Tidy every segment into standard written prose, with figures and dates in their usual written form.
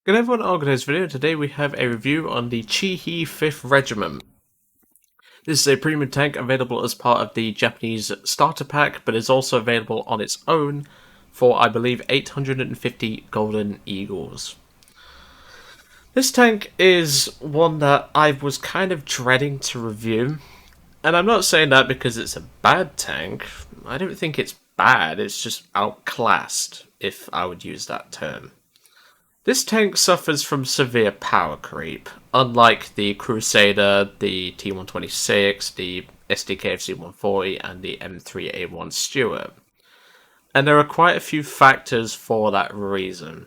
Good everyone, on today's video. Today we have a review on the Chi-He 5th Regiment. This is a premium tank available as part of the Japanese starter pack, but is also available on its own for, I believe, 850 Golden Eagles. This tank is one that I was kind of dreading to review, and I'm not saying that because it's a bad tank. I don't think it's bad, it's just outclassed, if I would use that term. This tank suffers from severe power creep, unlike the Crusader, the T126, the SDKFC 140, and the M3A1 Stuart. And there are quite a few factors for that reason.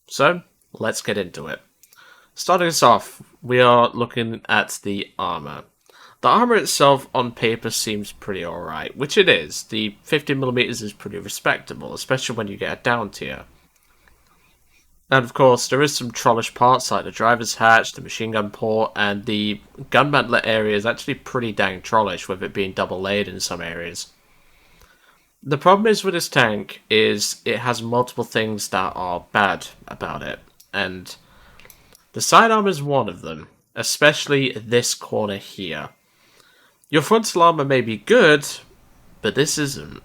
So, let's get into it. Starting us off, we are looking at the armor. The armor itself on paper seems pretty alright, which it is. The 50mm is pretty respectable, especially when you get a down tier. And of course, there is some trollish parts like the driver's hatch, the machine gun port, and the gun mantlet area is actually pretty dang trollish, with it being double layered in some areas. The problem is with this tank is it has multiple things that are bad about it, and the sidearm is one of them, especially this corner here. Your frontal armor may be good, but this isn't.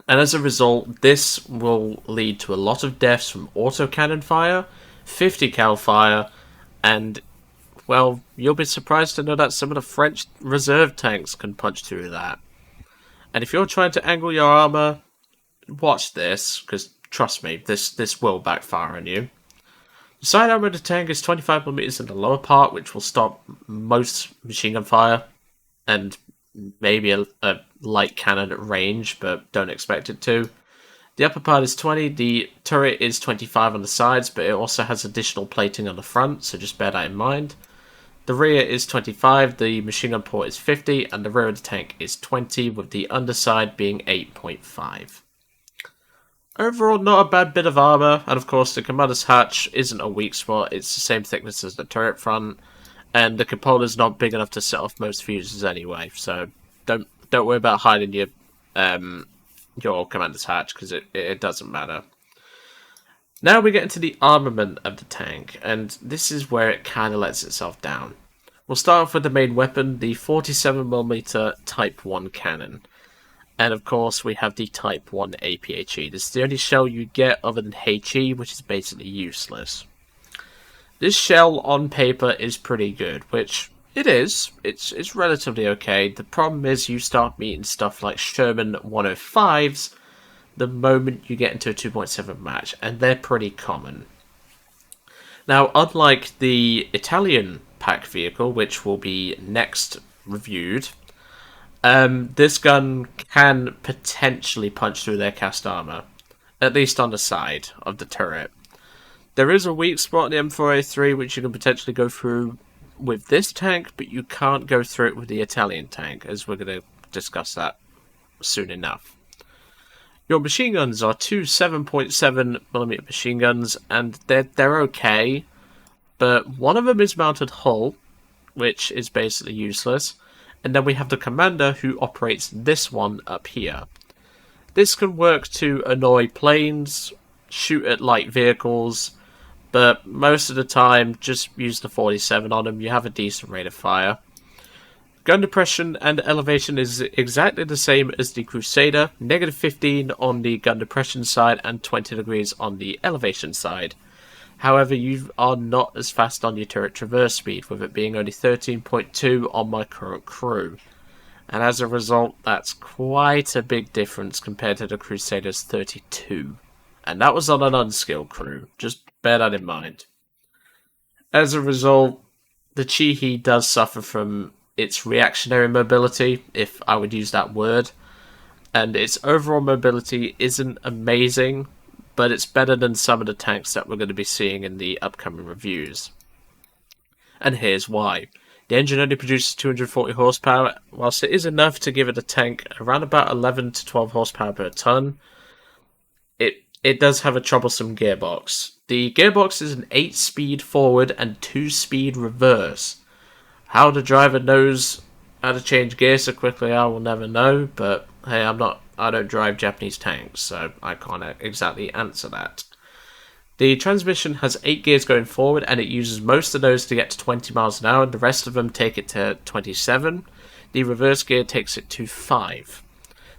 And as a result, this will lead to a lot of deaths from autocannon fire, 50 cal fire, and, well, you'll be surprised to know that some of the French reserve tanks can punch through that. And if you're trying to angle your armor, watch this, because trust me, this will backfire on you. The side armor of the tank is 25mm in the lower part, which will stop most machine gun fire, and maybe a light cannon at range, but don't expect it to. The upper part is 20, the turret is 25 on the sides, but it also has additional plating on the front, so just bear that in mind. The rear is 25, the machine gun port is 50, and the rear of the tank is 20, with the underside being 8.5. Overall, not a bad bit of armor, and of course the commander's hatch isn't a weak spot, it's the same thickness as the turret front, and the cupola not big enough to set off most fuses anyway, so don't worry about hiding your commander's hatch, because it doesn't matter. Now we get into the armament of the tank, and this is where it kind of lets itself down. We'll start off with the main weapon, the 47mm Type 1 cannon. And of course we have the Type 1 APHE. This is the only shell you get other than HE, which is basically useless. This shell on paper is pretty good, which it is. It's relatively okay. The problem is you start meeting stuff like Sherman 105s the moment you get into a 2.7 match, and they're pretty common. Now, unlike the Italian pack vehicle, which will be next reviewed, this gun can potentially punch through their cast armor, at least on the side of the turret. There is a weak spot in the M4A3 which you can potentially go through with this tank, but you can't go through it with the Italian tank, as we're going to discuss that soon enough. Your machine guns are two 7.7mm machine guns, and they're okay, but one of them is mounted hull, which is basically useless, and then we have the commander who operates this one up here. This can work to annoy planes, shoot at light vehicles, but most of the time, just use the 47 on them, you have a decent rate of fire. Gun depression and elevation is exactly the same as the Crusader, negative 15 on the gun depression side and 20 degrees on the elevation side. However, you are not as fast on your turret traverse speed, with it being only 13.2 on my current crew. And as a result, that's quite a big difference compared to the Crusader's 32. And that was on an unskilled crew, just bear that in mind. As a result, the Chi-He does suffer from its reactionary mobility, if I would use that word, and its overall mobility isn't amazing, but it's better than some of the tanks that we're going to be seeing in the upcoming reviews. And here's why. The engine only produces 240 horsepower, whilst it is enough to give it a tank around about 11 to 12 horsepower per ton. It does have a troublesome gearbox. The gearbox is an 8-speed forward and 2-speed reverse. How the driver knows how to change gears so quickly, I will never know, but hey, I don't drive Japanese tanks, so I can't exactly answer that. The transmission has 8 gears going forward, and it uses most of those to get to 20 miles an hour, and the rest of them take it to 27. The reverse gear takes it to 5.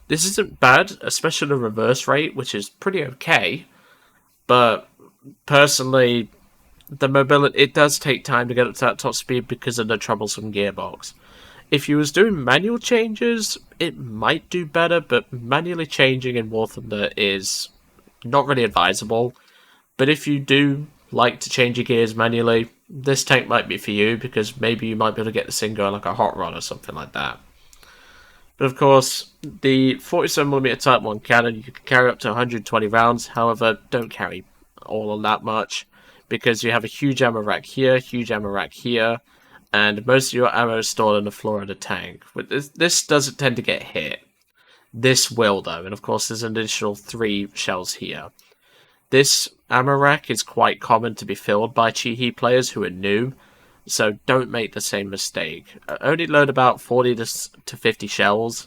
This isn't bad, especially the reverse rate, which is pretty okay, but personally, the mobility, it does take time to get up to that top speed because of the troublesome gearbox. If you was doing manual changes, it might do better, but manually changing in War Thunder is not really advisable. But if you do like to change your gears manually, this tank might be for you, because maybe you might be able to get this thing going like a hot rod or something like that. But of course, the 47mm Type 1 cannon, you can carry up to 120 rounds, however, don't carry all on that much, because you have a huge ammo rack here, and most of your ammo is stored on the floor of the tank. This doesn't tend to get hit. This will, though, and of course there's an additional 3 shells here. This ammo rack is quite common to be filled by Chi-Hi players who are new, so don't make the same mistake. Only load about 40 to 50 shells,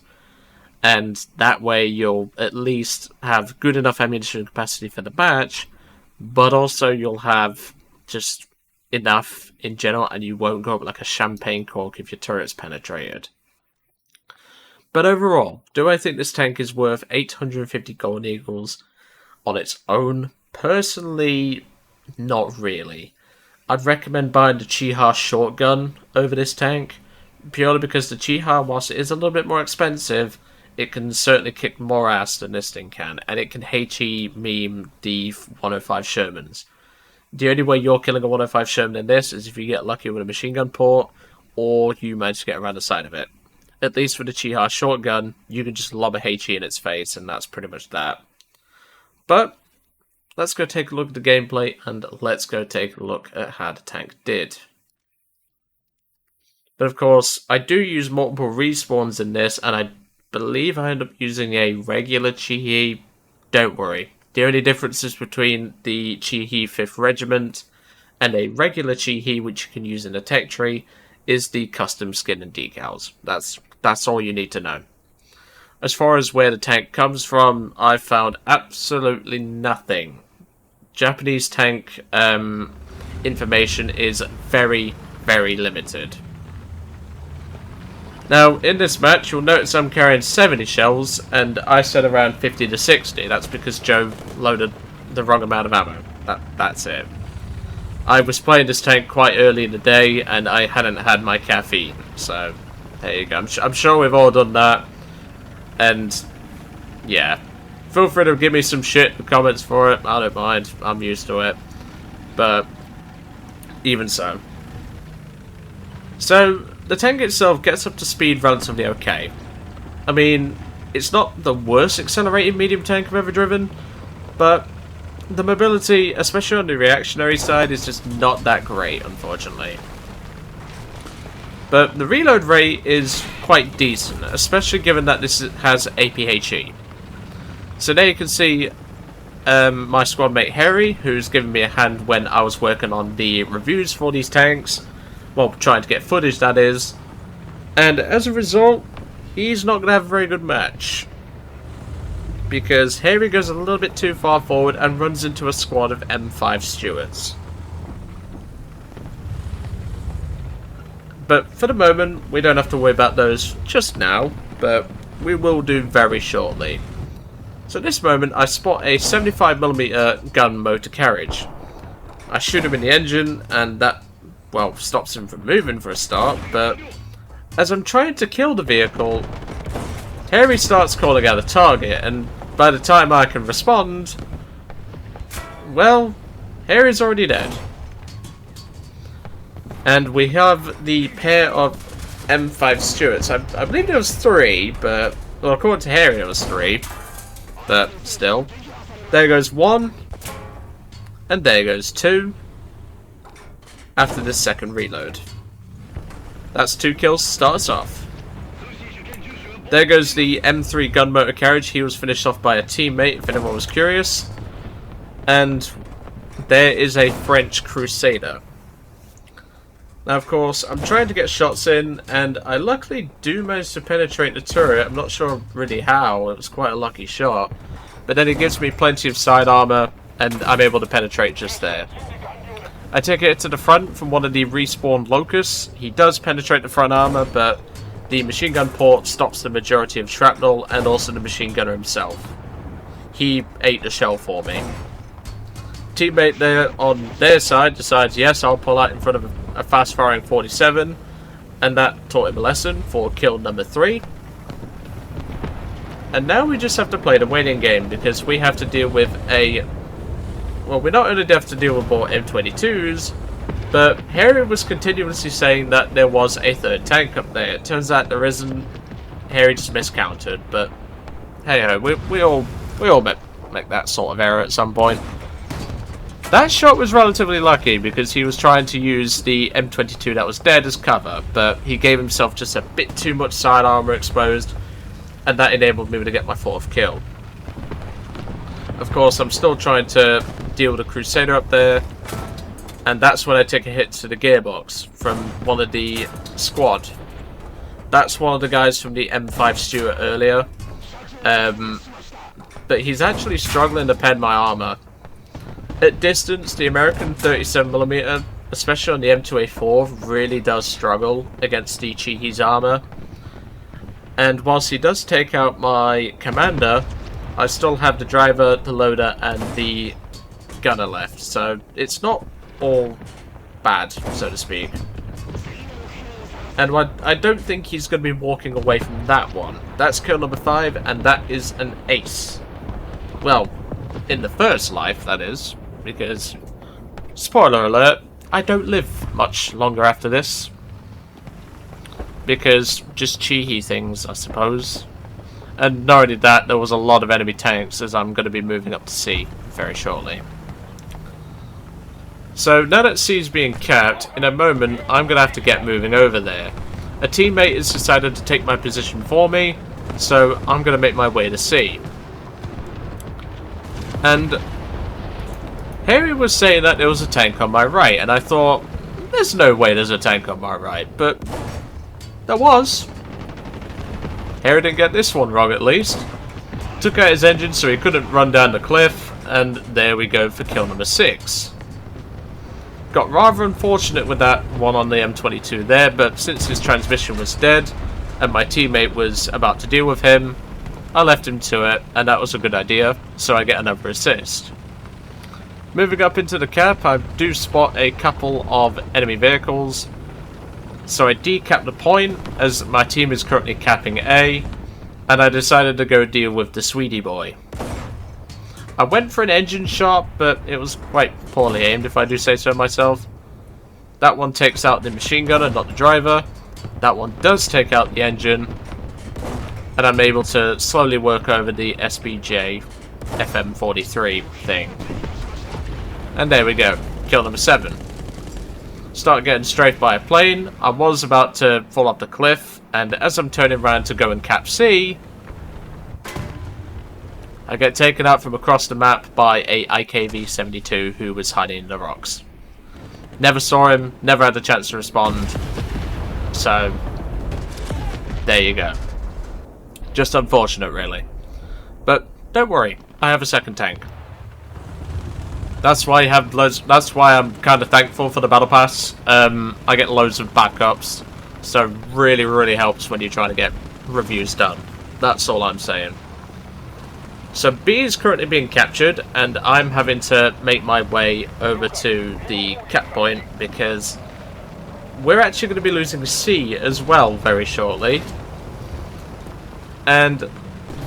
and that way you'll at least have good enough ammunition capacity for the match, but also you'll have just enough in general, and you won't go up like a champagne cork if your turret's penetrated. But overall, do I think this tank is worth 850 Golden Eagles on its own? Personally, not really. I'd recommend buying the Chi-Ha shotgun over this tank, purely because the Chi-Ha, whilst it is a little bit more expensive, it can certainly kick more ass than this thing can, and it can HE meme the 105 Shermans. The only way you're killing a 105 Sherman in this is if you get lucky with a machine gun port, or you manage to get around the side of it. At least with the Chi-Ha shotgun, you can just lob a HE in its face, and that's pretty much that. But let's go take a look at the gameplay, and let's go take a look at how the tank did. But of course, I do use multiple respawns in this, and I believe I end up using a regular Chi-Hi. Don't worry. The only differences between the Chi-Hi 5th Regiment and a regular Chi-Hi, which you can use in a tech tree, is the custom skin and decals. That's all you need to know. As far as where the tank comes from, I've found absolutely nothing. Japanese tank information is very, very limited. Now, in this match, you'll notice I'm carrying 70 shells, and I said around 50 to 60. That's because Joe loaded the wrong amount of ammo. That's it. I was playing this tank quite early in the day, and I hadn't had my caffeine. So, there you go. I'm sure we've all done that. And, yeah. Feel free to give me some shit in the comments for it. I don't mind. I'm used to it. But, even so. So, the tank itself gets up to speed relatively okay. I mean, it's not the worst accelerated medium tank I've ever driven, but the mobility, especially on the reactionary side, is just not that great, unfortunately. But the reload rate is quite decent, especially given that this has APHE. So there you can see my squad mate Harry, who's given me a hand when I was working on the reviews for these tanks. Well, trying to get footage, that is. And as a result, he's not going to have a very good match. Because Harry goes a little bit too far forward and runs into a squad of M5 Stewards. But for the moment, we don't have to worry about those just now, but we will do very shortly. So at this moment, I spot a 75mm gun motor carriage. I shoot him in the engine, and that, well, stops him from moving for a start, but as I'm trying to kill the vehicle, Harry starts calling out a target, and by the time I can respond, well, Harry's already dead. And we have the pair of M5 Stewards. I believe there was 3, but, well, according to Harry, there was 3, but still. There goes 1, and there goes 2. After this second reload. That's 2 kills to start us off. There goes the M3 gun motor carriage. He was finished off by a teammate, if anyone was curious. And there is a French Crusader. Now, of course, I'm trying to get shots in, and I luckily do manage to penetrate the turret. I'm not sure really how. It was quite a lucky shot. But then it gives me plenty of side armor, and I'm able to penetrate just there. I take it to the front from one of the respawned locusts. He does penetrate the front armor, but the machine gun port stops the majority of shrapnel and also the machine gunner himself. He ate the shell for me. Teammate there on their side decides, yes, I'll pull out in front of a fast-firing 47, and that taught him a lesson for kill number 3. And now we just have to play the waiting game, because we have to deal with a... Well, we not only have to deal with more M22s, but Harry was continuously saying that there was a third tank up there. It turns out there isn't. Harry just miscounted, but hey-ho, we all make that sort of error at some point. That shot was relatively lucky because he was trying to use the M22 that was dead as cover, but he gave himself just a bit too much side armor exposed, and that enabled me to get my 4th kill. Of course, I'm still trying to deal with a Crusader up there, and that's when I take a hit to the gearbox from one of the squad. That's one of the guys from the M5 Stuart earlier, but he's actually struggling to pen my armor. At distance, the American 37mm, especially on the M2A4, really does struggle against the Cheehy's armor. And whilst he does take out my commander, I still have the driver, the loader, and the gunner left. So it's not all bad, so to speak. And I don't think he's going to be walking away from that one. That's kill number 5, and that is an ace. Well, in the first life, that is. Because, spoiler alert, I don't live much longer after this. Because, just cheeky things, I suppose. And not only that, there was a lot of enemy tanks, as I'm going to be moving up to C very shortly. So, now that C is being capped, in a moment, I'm going to have to get moving over there. A teammate has decided to take my position for me, so I'm going to make my way to C. And Harry was saying that there was a tank on my right, and I thought, there's no way there's a tank on my right, but there was. Harry didn't get this one wrong, at least. Took out his engine so he couldn't run down the cliff, and there we go for kill number 6. Got rather unfortunate with that one on the M22 there, but since his transmission was dead, and my teammate was about to deal with him, I left him to it, and that was a good idea, so I get another assist. Moving up into the cap, I do spot a couple of enemy vehicles, so I decap the point, as my team is currently capping A, and I decided to go deal with the Sweetie boy. I went for an engine shot, but it was quite poorly aimed, if I do say so myself. That one takes out the machine gunner, not the driver. That one does take out the engine, and I'm able to slowly work over the SBJ FM43 thing. And there we go, kill number 7. Start getting strafed by a plane. I was about to fall off the cliff, and as I'm turning around to go and cap C, I get taken out from across the map by a IKV-72 who was hiding in the rocks. Never saw him, never had the chance to respond, so there you go. Just unfortunate, really. But don't worry, I have a second tank. That's why you have loads. That's why I'm kind of thankful for the battle pass. I get loads of backups, so really, really helps when you're trying to get reviews done. That's all I'm saying. So B is currently being captured, and I'm having to make my way over to the cap point because we're actually going to be losing C as well very shortly. And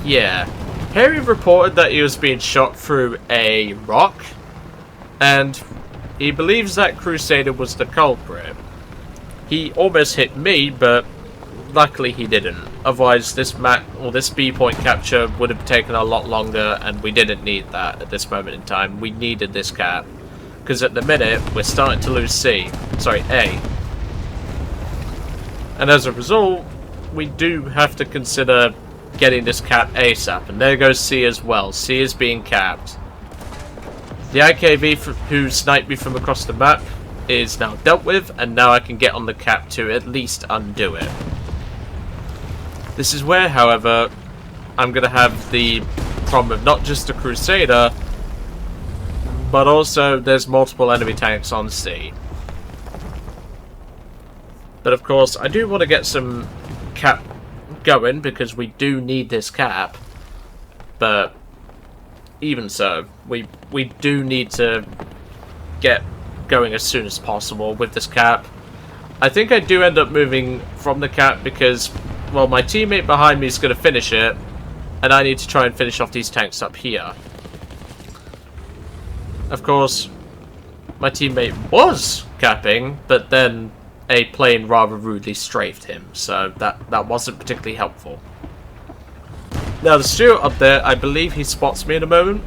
yeah, Harry reported that he was being shot through a rock, and he believes that Crusader was the culprit. He almost hit me, but luckily he didn't. Otherwise, this B point capture would have taken a lot longer, and we didn't need that at this moment in time. We needed this cap, because at the minute we're starting to lose A. And as a result, we do have to consider getting this cap ASAP. And there goes C as well. C is being capped. The IKV who sniped me from across the map is now dealt with, and now I can get on the cap to at least undo it. This is where, however, I'm going to have the problem of not just the Crusader, but also there's multiple enemy tanks on sea. But of course, I do want to get some cap going, because we do need this cap. But even so, we do need to get going as soon as possible with this cap. I think I do end up moving from the cap because, well, my teammate behind me is going to finish it, and I need to try and finish off these tanks up here. Of course, my teammate was capping, but then a plane rather rudely strafed him, so that wasn't particularly helpful. Now, the Stuart up there, I believe he spots me in a moment,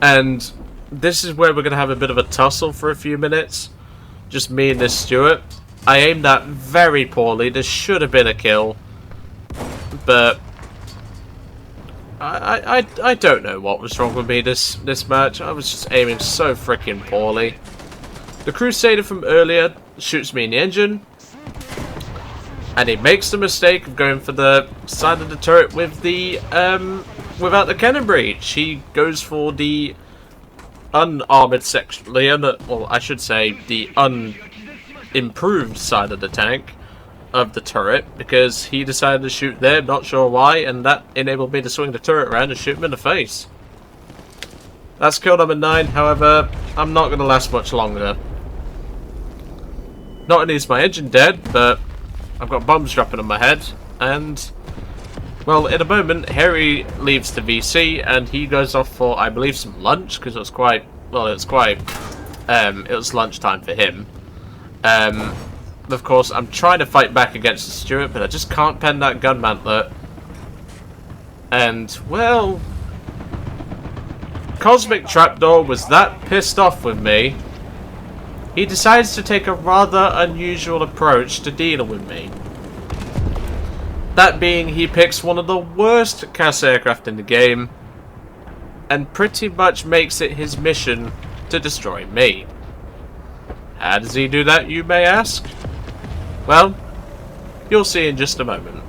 and this is where we're going to have a bit of a tussle for a few minutes. Just me and this Stuart. I aimed that very poorly. This should have been a kill, but I don't know what was wrong with me this match. I was just aiming so freaking poorly. The Crusader from earlier shoots me in the engine, and he makes the mistake of going for the side of the turret with the without the cannon breach. He goes for the unarmored section, well, I should say the unimproved side of the tank of the turret, because he decided to shoot there, not sure why, and that enabled me to swing the turret around and shoot him in the face. That's kill number 9. However, I'm not going to last much longer. Not only is my engine dead, but I've got bombs dropping on my head, and, well, in a moment, Harry leaves the VC, and he goes off for, I believe, some lunch, because it was quite, well, it was lunchtime for him. Of course, I'm trying to fight back against the Stuart, but I just can't pen that gun mantlet. And, well, Cosmic Trapdoor was that pissed off with me, he decides to take a rather unusual approach to dealing with me. That being, he picks one of the worst CAS aircraft in the game, and pretty much makes it his mission to destroy me. How does he do that, you may ask? Well, you'll see in just a moment.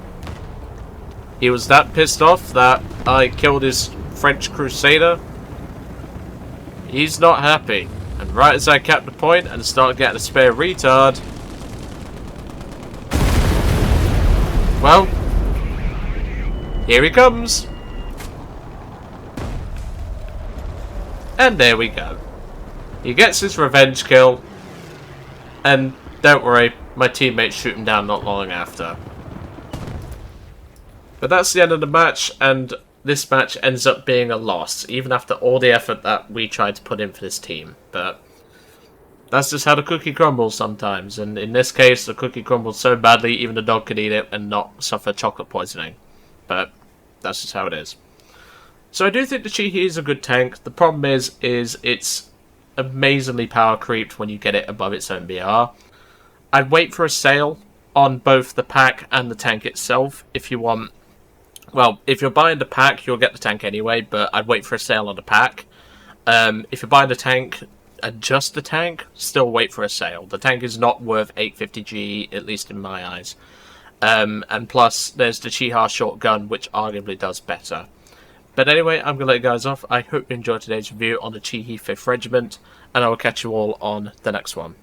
He was that pissed off that I killed his French Crusader. He's not happy. And right as I cap the point and start getting a spare retard, well, here he comes. And there we go. He gets his revenge kill, and don't worry, my teammates shoot him down not long after. But that's the end of the match, and this match ends up being a loss, even after all the effort that we tried to put in for this team. But that's just how the cookie crumbles sometimes, and in this case, the cookie crumbled so badly, even the dog could eat it and not suffer chocolate poisoning. But that's just how it is. So I do think the Chi-He is a good tank. The problem is it's amazingly power creeped when you get it above its own BR. I'd wait for a sale on both the pack and the tank itself if you want. Well, if you're buying the pack, you'll get the tank anyway, but I'd wait for a sale on the pack. If you're buying the tank, just the tank, still wait for a sale. The tank is not worth 850G, at least in my eyes. And plus, there's the Chi-Ha shotgun, which arguably does better. But anyway, I'm going to let you guys off. I hope you enjoyed today's review on the Chi-He 5th Regiment, and I will catch you all on the next one.